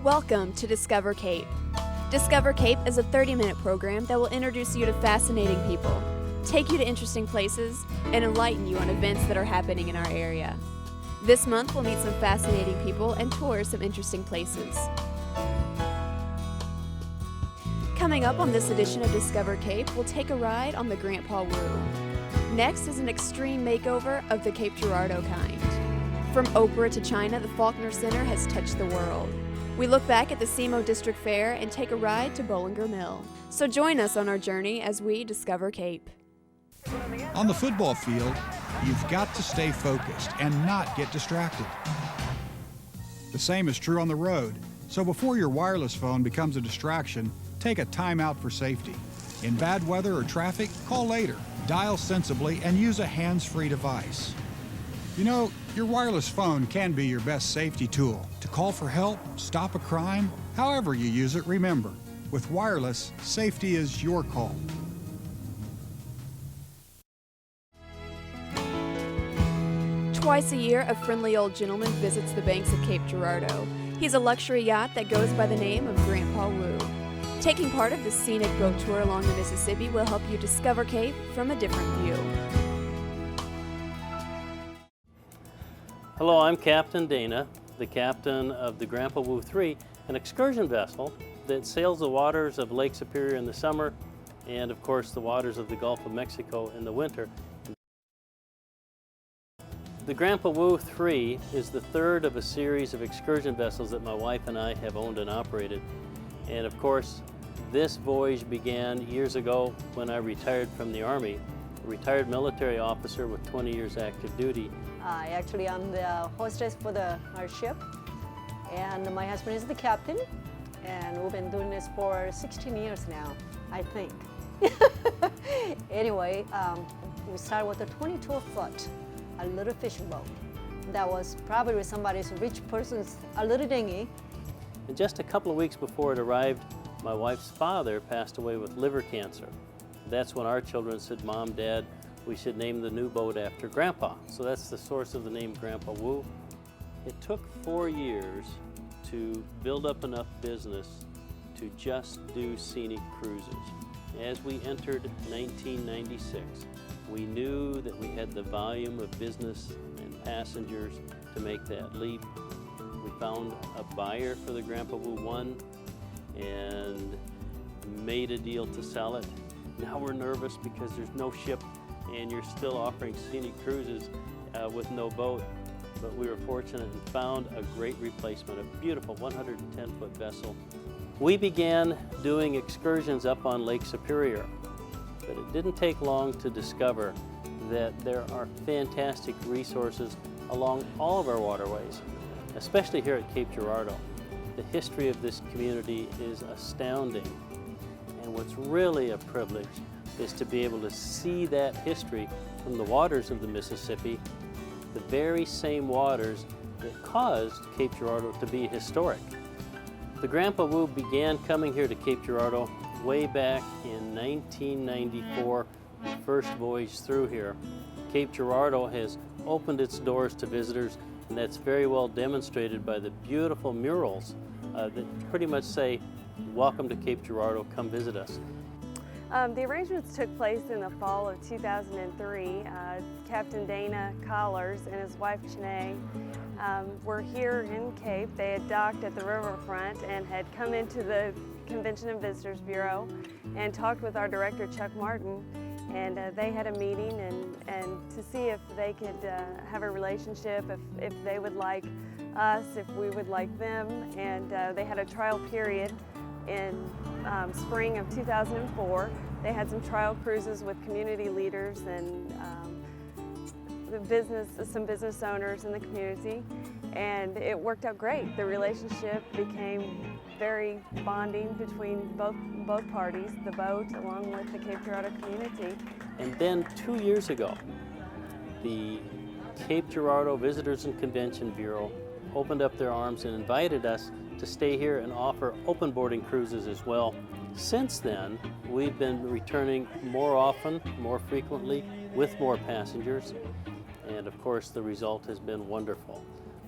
Welcome to Discover Cape. Discover Cape is a 30-minute program that will introduce you to fascinating people, take you to interesting places, and enlighten you on events that are happening in our area. This month, we'll meet some fascinating people and tour some interesting places. Coming up on this edition of Discover Cape, we'll take a ride on the Grandpa Woo. Next is an extreme makeover of the Cape Girardeau kind. From opera to China, the Faulkner Center has touched the world. We look back at the SEMO District Fair and take a ride to Bollinger Mill. So join us on our journey as we discover Cape. On the football field, you've got to stay focused and not get distracted. The same is true on the road. So before your wireless phone becomes a distraction, take a time out for safety. In bad weather or traffic, call later. Dial sensibly and use a hands-free device. You know, your wireless phone can be your best safety tool to call for help, stop a crime. However you use it, remember, with wireless, safety is your call. Twice a year, a friendly old gentleman visits the banks of Cape Girardeau. He's a luxury yacht that goes by the name of Grandpa Woo. Taking part of the scenic boat tour along the Mississippi will help you discover Cape from a different view. Hello, I'm Captain Dana, the captain of the Grandpa Woo 3, an excursion vessel that sails the waters of Lake Superior in the summer and, of course, the waters of the Gulf of Mexico in the winter. The Grandpa Woo 3 is the third of a series of excursion vessels that my wife and I have owned and operated. And, of course, this voyage began years ago when I retired from the Army, a retired military officer with 20 years active duty. Actually, I'm the hostess for our ship, and my husband is the captain, and we've been doing this for 16 years now, I think. Anyway, we started with a 22-foot, a little fishing boat. That was probably somebody's rich person's a little dinghy. And just a couple of weeks before it arrived, my wife's father passed away with liver cancer. That's when our children said, "Mom, Dad, we should name the new boat after Grandpa." So that's the source of the name Grandpa Woo. It took 4 years to build up enough business to just do scenic cruises. As we entered 1996, we knew that we had the volume of business and passengers to make that leap. We found a buyer for the Grandpa Woo 1 and made a deal to sell it. Now we're nervous because there's no ship and you're still offering scenic cruises with no boat. But we were fortunate and found a great replacement, a beautiful 110-foot vessel. We began doing excursions up on Lake Superior, but it didn't take long to discover that there are fantastic resources along all of our waterways, especially here at Cape Girardeau. The history of this community is astounding, and what's really a privilege is to be able to see that history from the waters of the Mississippi, the very same waters that caused Cape Girardeau to be historic. The Grandpa Woo began coming here to Cape Girardeau way back in 1994, first voyage through here. Cape Girardeau has opened its doors to visitors, and that's very well demonstrated by the beautiful murals that pretty much say, "Welcome to Cape Girardeau, come visit us." The arrangements took place in the fall of 2003. Captain Dana Collars and his wife Chanae were here in Cape. They had docked at the riverfront and had come into the Convention and Visitors Bureau and talked with our director, Chuck Martin, and they had a meeting and to see if they could have a relationship, if they would like us, if we would like them, and they had a trial period in spring of 2004. They had some trial cruises with community leaders and some business owners in the community, and it worked out great. The relationship became very bonding between both parties, the boat along with the Cape Girardeau community. And then 2 years ago, the Cape Girardeau Visitors and Convention Bureau opened up their arms and invited us to stay here and offer open boarding cruises as well. Since then, we've been returning more often, more frequently, with more passengers, and of course the result has been wonderful.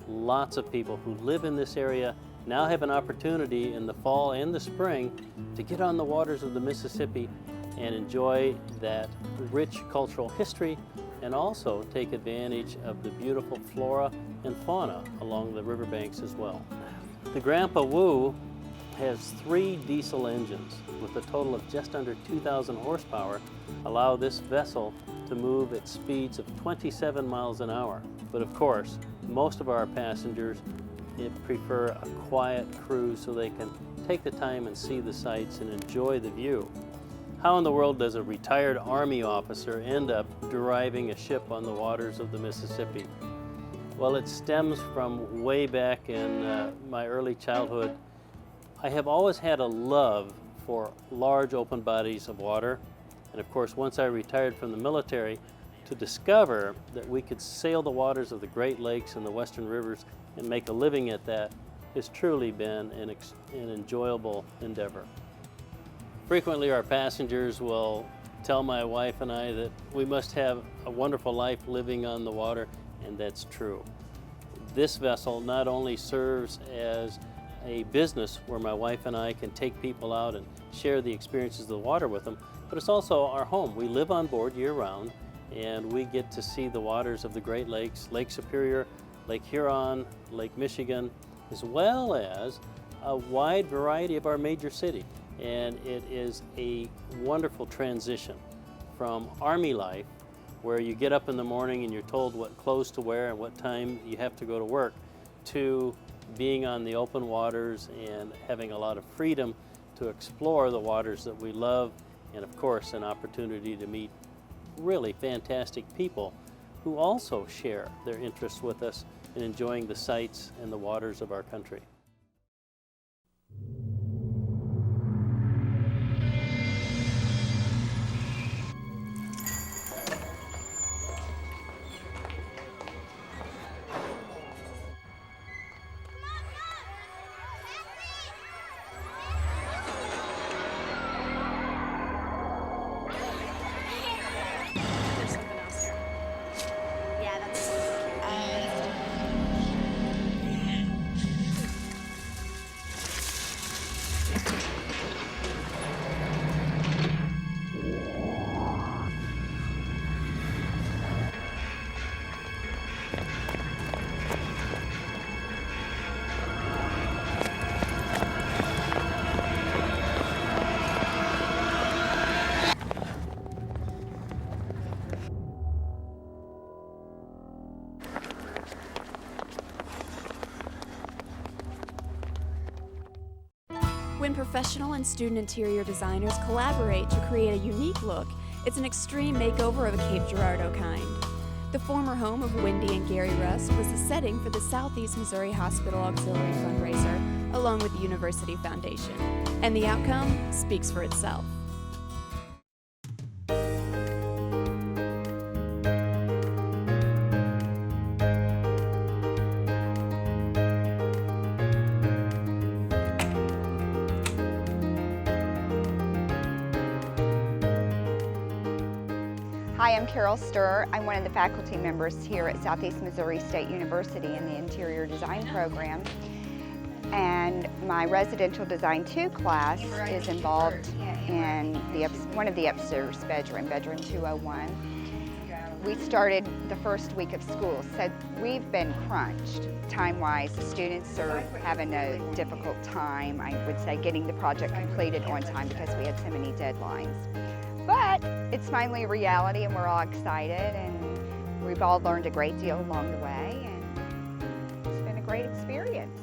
Lots of people who live in this area now have an opportunity in the fall and the spring to get on the waters of the Mississippi and enjoy that rich cultural history and also take advantage of the beautiful flora and fauna along the riverbanks as well. The Grandpa Woo has 3 diesel engines with a total of just under 2,000 horsepower, allow this vessel to move at speeds of 27 miles an hour. But of course, most of our passengers prefer a quiet cruise so they can take the time and see the sights and enjoy the view. How in the world does a retired Army officer end up driving a ship on the waters of the Mississippi? Well, it stems from way back in my early childhood. I have always had a love for large open bodies of water. And of course, once I retired from the military, to discover that we could sail the waters of the Great Lakes and the Western Rivers and make a living at that has truly been an enjoyable endeavor. Frequently, our passengers will tell my wife and I that we must have a wonderful life living on the water, and that's true. This vessel not only serves as a business where my wife and I can take people out and share the experiences of the water with them, but it's also our home. We live on board year-round, and we get to see the waters of the Great Lakes, Lake Superior, Lake Huron, Lake Michigan, as well as a wide variety of our major cities. And it is a wonderful transition from Army life, where you get up in the morning and you're told what clothes to wear and what time you have to go to work, to being on the open waters and having a lot of freedom to explore the waters that we love, and of course an opportunity to meet really fantastic people who also share their interests with us in enjoying the sights and the waters of our country. When professional and student interior designers collaborate to create a unique look, it's an extreme makeover of a Cape Girardeau kind. The former home of Wendy and Gary Rust was the setting for the Southeast Missouri Hospital Auxiliary fundraiser, along with the University Foundation. And the outcome speaks for itself. Hi, I'm Carol Sturr. I'm one of the faculty members here at Southeast Missouri State University in the Interior Design program. And my Residential Design 2 class is involved in one of the upstairs bedroom 201. We started the first week of school, so we've been crunched time-wise. The students are having a difficult time, I would say, getting the project completed on time because we had so many deadlines. But it's finally a reality, and we're all excited, and we've all learned a great deal along the way, and it's been a great experience.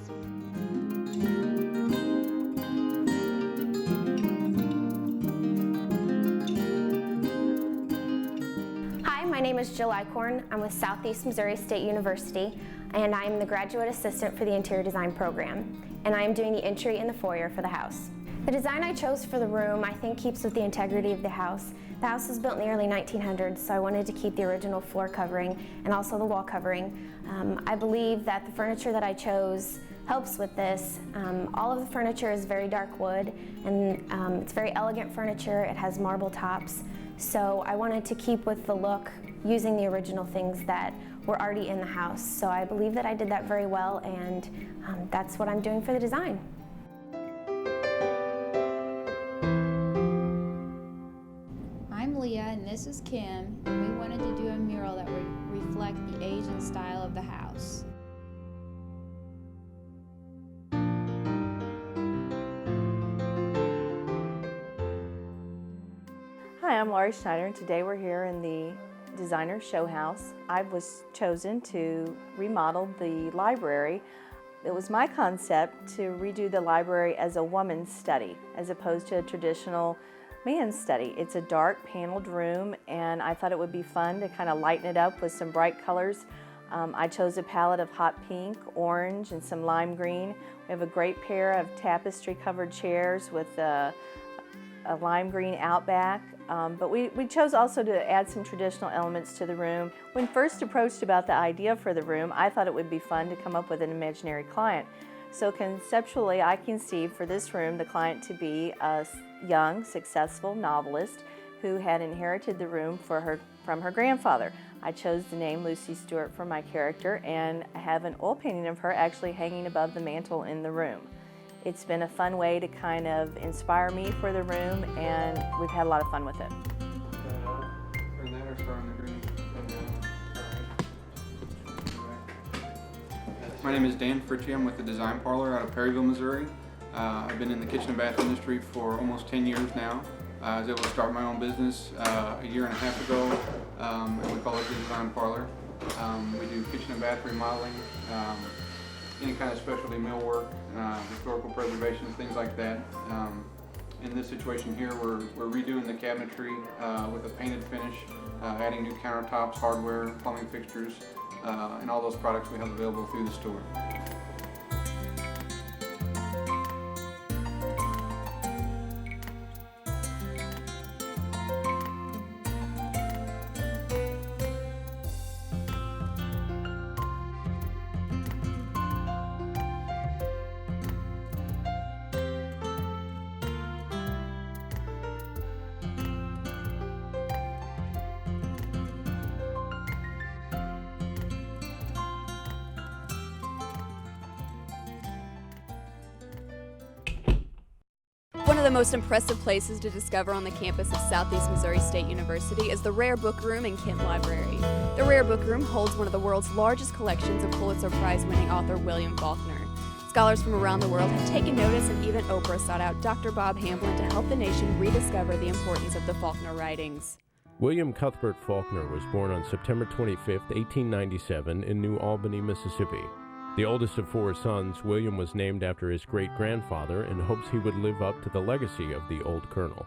Hi, my name is Jill Eichhorn. I'm with Southeast Missouri State University, and I'm the graduate assistant for the interior design program, and I am doing the entry and the foyer for the house. The design I chose for the room, I think, keeps with the integrity of the house. The house was built in the early 1900s, so I wanted to keep the original floor covering and also the wall covering. I believe that the furniture that I chose helps with this. All of the furniture is very dark wood, and it's very elegant furniture. It has marble tops, so I wanted to keep with the look using the original things that were already in the house. So I believe that I did that very well, and That's what I'm doing for the design. I'm Leah and this is Kim, and we wanted to do a mural that would reflect the age and style of the house. Hi, I'm Laurie Schneider, and today we're here in the Designer Show House. I was chosen to remodel the library. It was my concept to redo the library as a woman's study as opposed to a traditional man's study. It's a dark paneled room, and I thought it would be fun to kind of lighten it up with some bright colors. I chose a palette of hot pink, orange, and some lime green. We have a great pair of tapestry covered chairs with a lime green outback. But we chose also to add some traditional elements to the room. When first approached about the idea for the room, I thought it would be fun to come up with an imaginary client. So conceptually, I conceived for this room the client to be a young, successful novelist who had inherited the room from her grandfather. I chose the name Lucy Stewart for my character, and I have an oil painting of her actually hanging above the mantle in the room. It's been a fun way to kind of inspire me for the room, and we've had a lot of fun with it. Turn that or start on the green? My name is Dan Fritchie. I'm with the Design Parlor out of Perryville, Missouri. I've been in the kitchen and bath industry for almost 10 years now. I was able to start my own business a year and a half ago, and we call it the Design Parlor. We do kitchen and bath remodeling, any kind of specialty millwork, historical preservations, things like that. In this situation here, we're redoing the cabinetry with a painted finish, adding new countertops, hardware, plumbing fixtures, and all those products we have available through the store. One of the most impressive places to discover on the campus of Southeast Missouri State University is the Rare Book Room in Kent Library. The Rare Book Room holds one of the world's largest collections of Pulitzer Prize-winning author William Faulkner. Scholars from around the world have taken notice, and even Oprah sought out Dr. Bob Hamblin to help the nation rediscover the importance of the Faulkner writings. William Cuthbert Faulkner was born on September 25, 1897 in New Albany, Mississippi. The oldest of four sons, William was named after his great-grandfather in hopes he would live up to the legacy of the old colonel.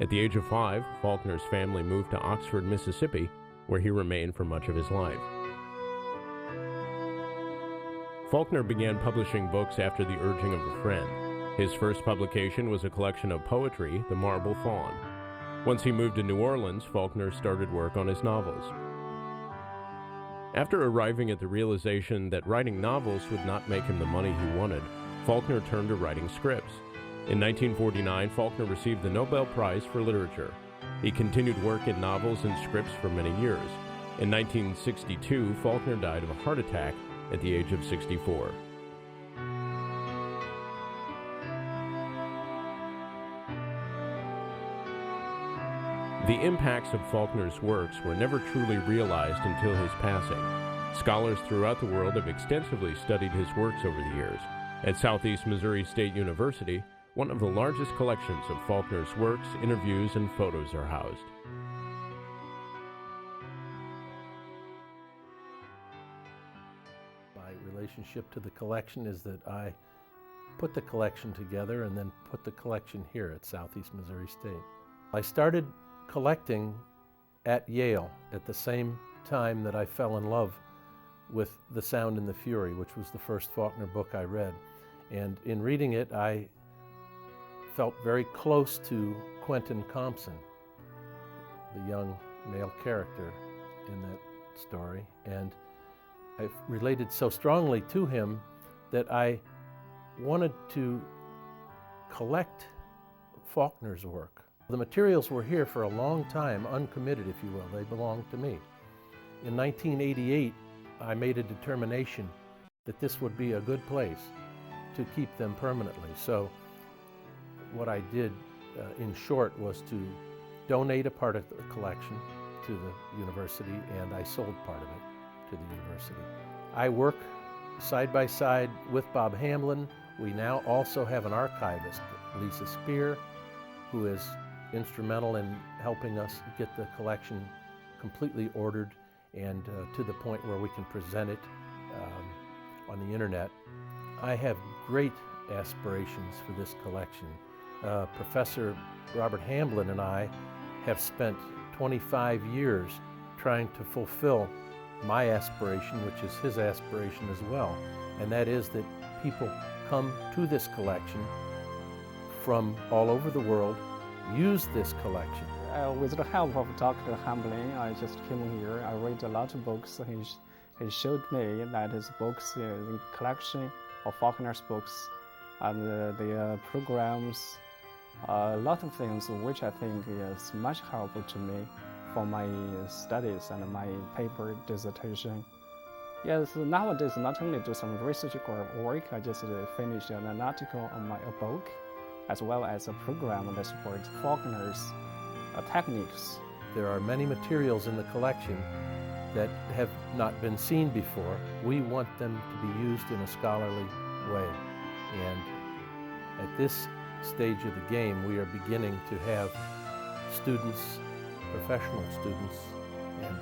At the age of 5, Faulkner's family moved to Oxford, Mississippi, where he remained for much of his life. Faulkner began publishing books after the urging of a friend. His first publication was a collection of poetry, The Marble Faun. Once he moved to New Orleans, Faulkner started work on his novels. After arriving at the realization that writing novels would not make him the money he wanted, Faulkner turned to writing scripts. In 1949, Faulkner received the Nobel Prize for Literature. He continued work in novels and scripts for many years. In 1962, Faulkner died of a heart attack at the age of 64. The impacts of Faulkner's works were never truly realized until his passing. Scholars throughout the world have extensively studied his works over the years. At Southeast Missouri State University, one of the largest collections of Faulkner's works, interviews, and photos are housed. My relationship to the collection is that I put the collection together and then put the collection here at Southeast Missouri State. I started collecting at Yale at the same time that I fell in love with The Sound and the Fury, which was the first Faulkner book I read. And in reading it, I felt very close to Quentin Compson, the young male character in that story. And I related so strongly to him that I wanted to collect Faulkner's work. The materials were here for a long time, uncommitted, if you will. They belonged to me. In 1988, I made a determination that this would be a good place to keep them permanently. So what I did, in short, was to donate a part of the collection to the university, and I sold part of it to the university. I work side by side with Bob Hamlin. We now also have an archivist, Lisa Spear, who is instrumental in helping us get the collection completely ordered and to the point where we can present it on the internet. I have great aspirations for this collection. Professor Robert Hamlin and I have spent 25 years trying to fulfill my aspiration, which is his aspiration as well, and that is that people come to this collection from all over the world, use this collection. With the help of Dr. Hamlin, I just came here. I read a lot of books. He showed me that his books, the collection of Faulkner's books, and the programs, a lot of things which I think is much helpful to me for my studies and my paper dissertation. Yes, nowadays not only do some research work, I just finished an article on my book, as well as a program that supports Faulkner's techniques. There are many materials in the collection that have not been seen before. We want them to be used in a scholarly way. And at this stage of the game, we are beginning to have students, professional students, and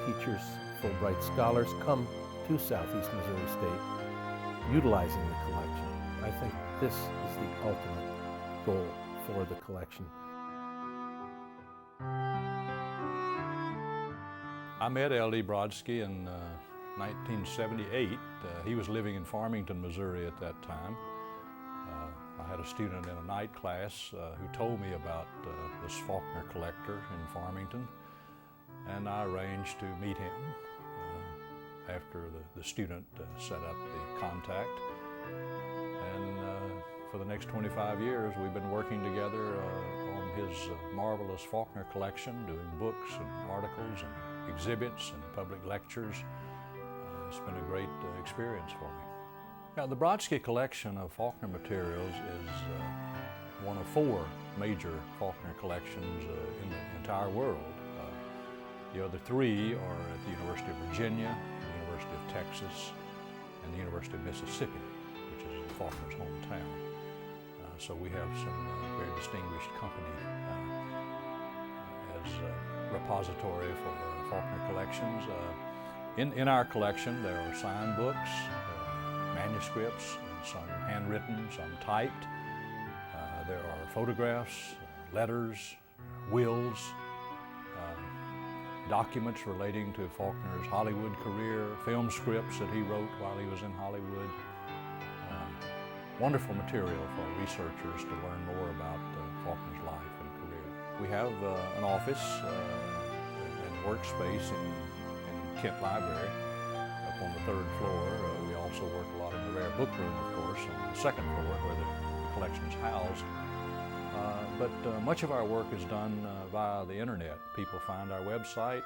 teachers, Fulbright scholars come to Southeast Missouri State utilizing the collection. I think this is the ultimate goal for the collection. I met L.D. Brodsky in 1978. He was living in Farmington, Missouri at that time. I had a student in a night class who told me about this Faulkner collector in Farmington, and I arranged to meet him after the student set up the contact. And for the next 25 years, we've been working together on his marvelous Faulkner collection, doing books and articles and exhibits and public lectures. It's been a great experience for me. Now, the Brodsky collection of Faulkner materials is one of 4 major Faulkner collections in the entire world. The other 3 are at the University of Virginia, the University of Texas, and the University of Mississippi, which is Faulkner's hometown. So we have some very distinguished company as a repository for Faulkner collections. In our collection, there are signed books, manuscripts, some handwritten, some typed. There are photographs, letters, wills, documents relating to Faulkner's Hollywood career, film scripts that he wrote while he was in Hollywood. Wonderful material for researchers to learn more about Faulkner's life and career. We have an office and workspace in Kent Library up on the 3rd floor. We also work a lot in the rare book room, of course, on the 2nd floor where the collection is housed. But much of our work is done via the internet. People find our website.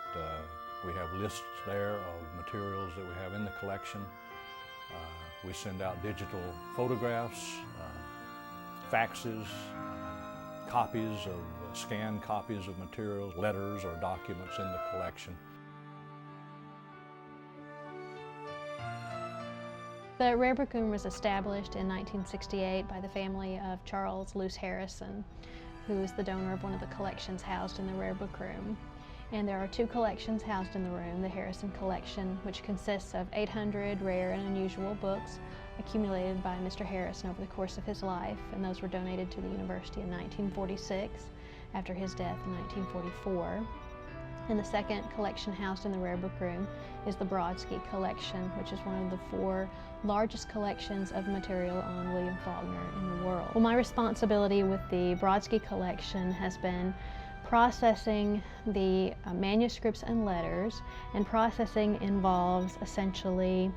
We have lists there of materials that we have in the collection. We send out digital photographs, faxes, copies of scanned copies of materials, letters or documents in the collection. The Rare Book Room was established in 1968 by the family of Charles Luce Harrison, who is the donor of one of the collections housed in the Rare Book Room. And there are 2 collections housed in the room, the Harrison Collection, which consists of 800 rare and unusual books accumulated by Mr. Harrison over the course of his life, and those were donated to the university in 1946 after his death in 1944. And the second collection housed in the Rare Book Room is the Brodsky Collection, which is one of the 4 largest collections of material on William Faulkner in the world. Well, my responsibility with the Brodsky Collection has been processing the manuscripts and letters, and processing involves essentially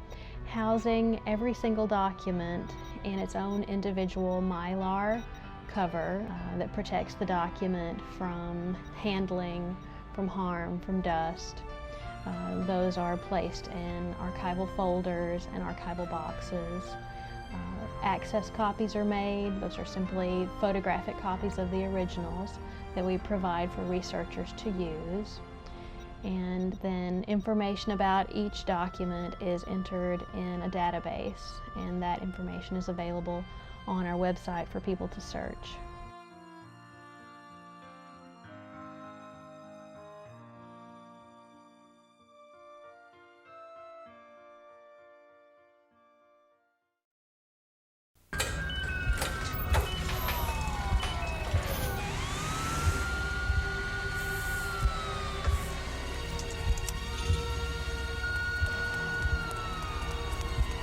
housing every single document in its own individual mylar cover that protects the document from handling, from harm, from dust. Those are placed in archival folders and archival boxes. Access copies are made. Those are simply photographic copies of the originals that we provide for researchers to use. And then information about each document is entered in a database, and that information is available on our website for people to search.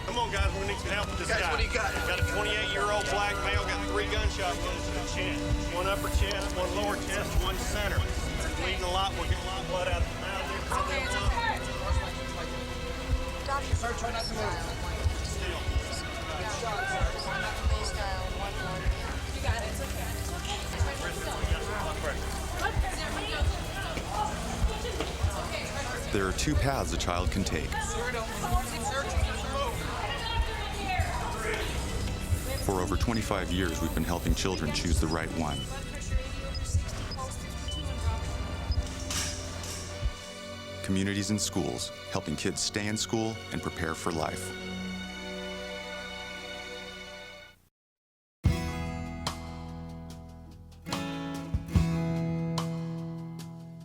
Come on, guys, we need some help with this guy. What do you got? Got a 28-year-old black male, got 3 gunshot wounds to the chin. One upper chest, one lower chest, one center. Bleeding a lot, we're getting a lot of blood out of the mouth. Sir, try not to move. Still. You got it, it's okay. There are 2 paths a child can take. For over 25 years, we've been helping children choose the right one. Communities and schools, helping kids stay in school and prepare for life.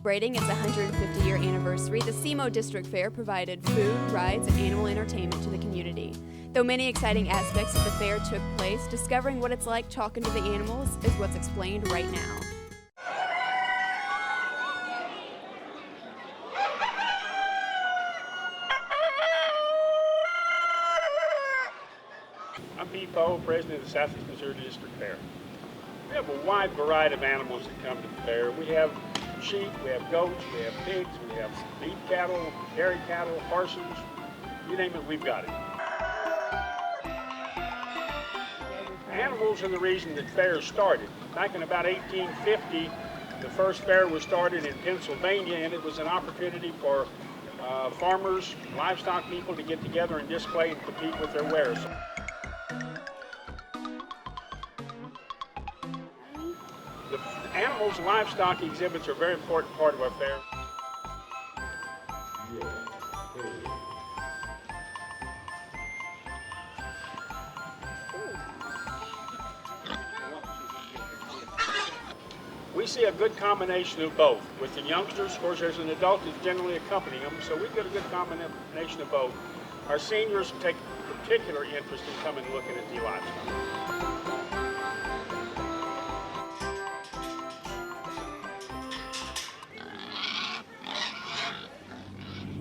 Celebrating its 150-year anniversary, the SEMO District Fair provided food, rides, and animal entertainment to the community. Though many exciting aspects of the fair took place, discovering what it's like talking to the animals is what's explained right now. I'm Pete Poe, president of the Southeast Missouri District Fair. We have a wide variety of animals that come to the fair. We have sheep, we have goats, we have pigs, we have beef cattle, dairy cattle, horses, you name it, we've got it. Animals are the reason that fairs started. Back in about 1850, the first fair was started in Pennsylvania, and it was an opportunity for farmers, livestock people to get together and display and compete with their wares. The animals and livestock exhibits are a very important part of our fair. We see a good combination of both. With the youngsters, of course, there's an adult that's generally accompanying them, so we've got a good combination of both. Our seniors take particular interest in coming and looking at the livestock.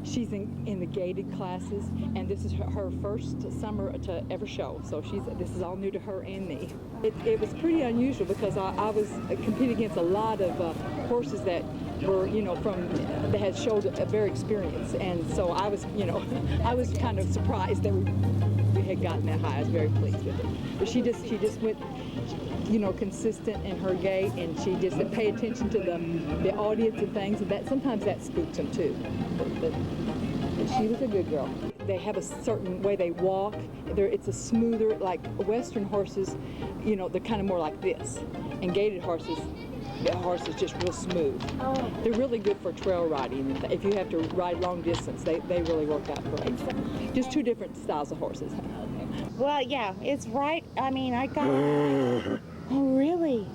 She's in the gated classes, and this is her first summer to ever show, so this is all new to her and me. It was pretty unusual because I was competing against a lot of horses that were, that had showed a very experience, and so I was, I was kind of surprised that we had gotten that high. I was very pleased with it. But she just went, consistent in her gait, and she just didn't pay attention to the audience and things, and that sometimes that spooks them too. But she was a good girl. They have a certain way they walk. It's a smoother, like Western horses, they're kind of more like this, and gated horses. The horse is just real smooth. Oh. They're really good for trail riding. If you have to ride long distance, they really work out great. Just 2 different styles of horses. Well, yeah, it's right. I mean, I got... Oh, really?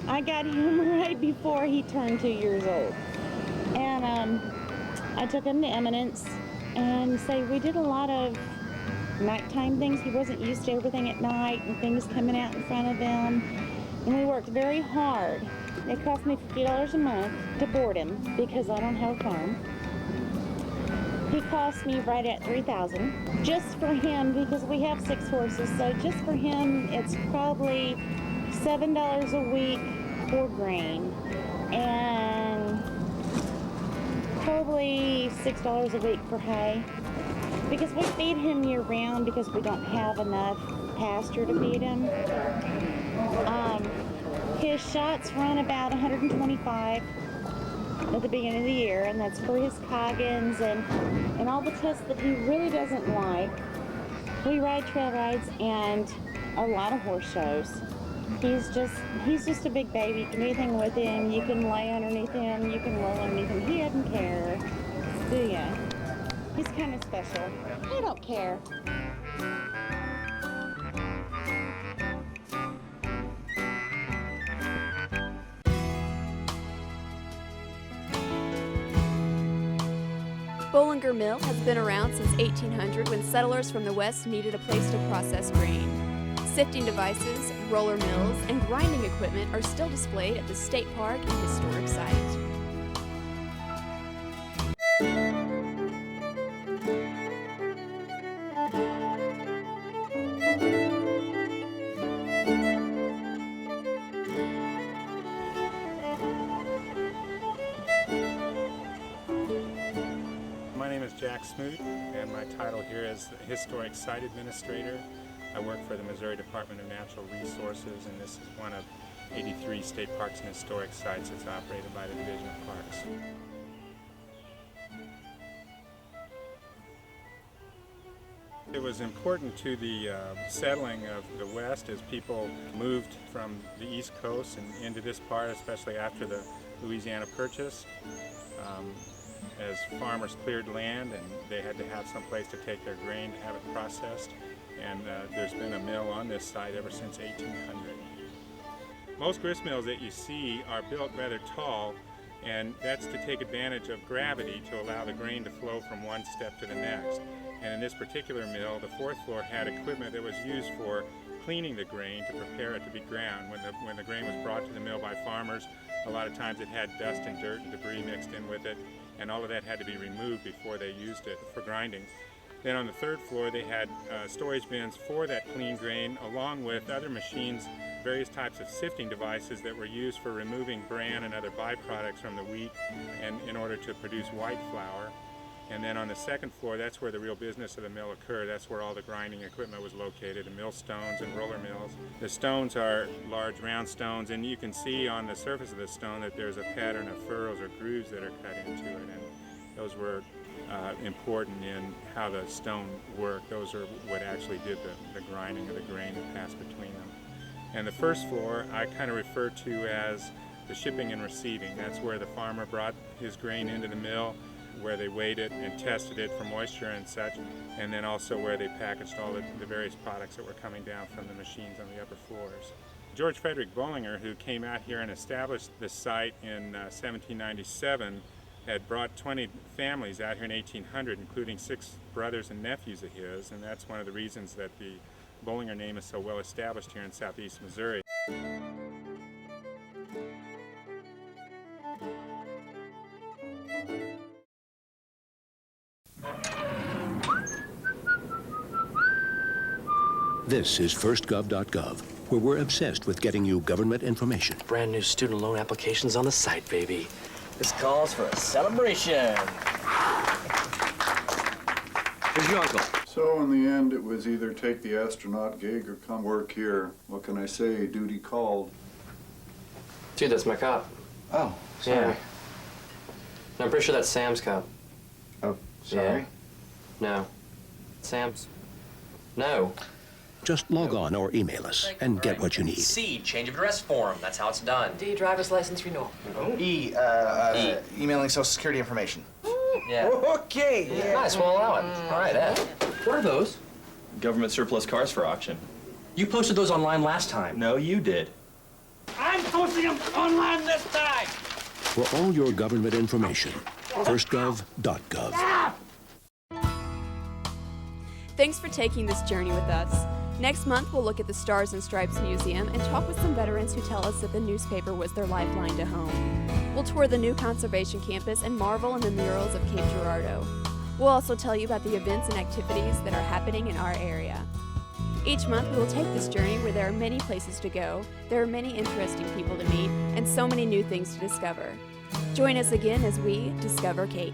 I got him right before he turned 2 years old. And I took him to Eminence, and we did a lot of nighttime things. He wasn't used to everything at night and things coming out in front of him. And we worked very hard. It cost me $50 a month to board him because I don't have a farm. He cost me right at $3,000 just for him because we have 6 horses. So just for him, it's probably $7 a week for grain and probably $6 a week for hay because we feed him year round because we don't have enough pasture to feed him. His shots run about $125 at the beginning of the year, and that's for his Coggins and all the tests that he really doesn't like. We ride trail rides and a lot of horse shows. He's just a big baby. You can do anything with him. You can lay underneath him. You can roll underneath him. He doesn't care, do ya? He's kind of special. I don't care. Bollinger Mill has been around since 1800 when settlers from the west needed a place to process grain. Sifting devices, roller mills, and grinding equipment are still displayed at the state park and historic site. My name is Jack Smoot, and my title here is Historic Site Administrator. I work for the Missouri Department of Natural Resources, and this is one of 83 state parks and historic sites that's operated by the Division of Parks. It was important to the settling of the West as people moved from the East Coast and into this part, especially after the Louisiana Purchase. As farmers cleared land and they had to have some place to take their grain to have it processed, and there's been a mill on this site ever since 1800. Most grist mills that you see are built rather tall, and that's to take advantage of gravity to allow the grain to flow from one step to the next. And in this particular mill, the fourth floor had equipment that was used for cleaning the grain to prepare it to be ground. When the grain was brought to the mill by farmers, a lot of times it had dust and dirt and debris mixed in with it, and all of that had to be removed before they used it for grinding. Then on the third floor they had storage bins for that clean grain, along with other machines, various types of sifting devices that were used for removing bran and other byproducts from the wheat and in order to produce white flour. And then on the second floor, that's where the real business of the mill occurred. That's where all the grinding equipment was located, the mill stones and roller mills. The stones are large round stones, and you can see on the surface of the stone that there's a pattern of furrows or grooves that are cut into it, and those were important in how the stone worked. Those are what actually did the grinding of the grain that passed between them. And the first floor I kind of refer to as the shipping and receiving. That's where the farmer brought his grain into the mill, where they weighed it and tested it for moisture and such, and then also where they packaged all the various products that were coming down from the machines on the upper floors. George Frederick Bollinger, who came out here and established this site in 1797, had brought 20 families out here in 1800, including 6 brothers and nephews of his, and that's one of the reasons that the Bollinger name is so well established here in southeast Missouri. This is firstgov.gov, where we're obsessed with getting you government information. Brand new student loan applications on the site, baby. This calls for a celebration. Here's your uncle. So in the end, it was either take the astronaut gig or come work here. What can I say? Duty called. Dude, that's my cop. Oh, sorry. Yeah. No, I'm pretty sure that's Sam's cop. Oh, sorry. Yeah. No. Sam's. No. Just log on or email us and get what you need. C, change of address form. That's how it's done. D, driver's license renewal. E, emailing Social Security information. Yeah. Okay. Yeah. Nice, we'll allow it. All right, F. What are those? Government surplus cars for auction. You posted those online last time. No, you did. I'm posting them online this time. For all your government information, firstgov.gov. Thanks for taking this journey with us. Next month, we'll look at the Stars and Stripes Museum and talk with some veterans who tell us that the newspaper was their lifeline to home. We'll tour the new conservation campus and marvel in the murals of Cape Girardeau. We'll also tell you about the events and activities that are happening in our area. Each month, we will take this journey where there are many places to go, there are many interesting people to meet, and so many new things to discover. Join us again as we discover Cape.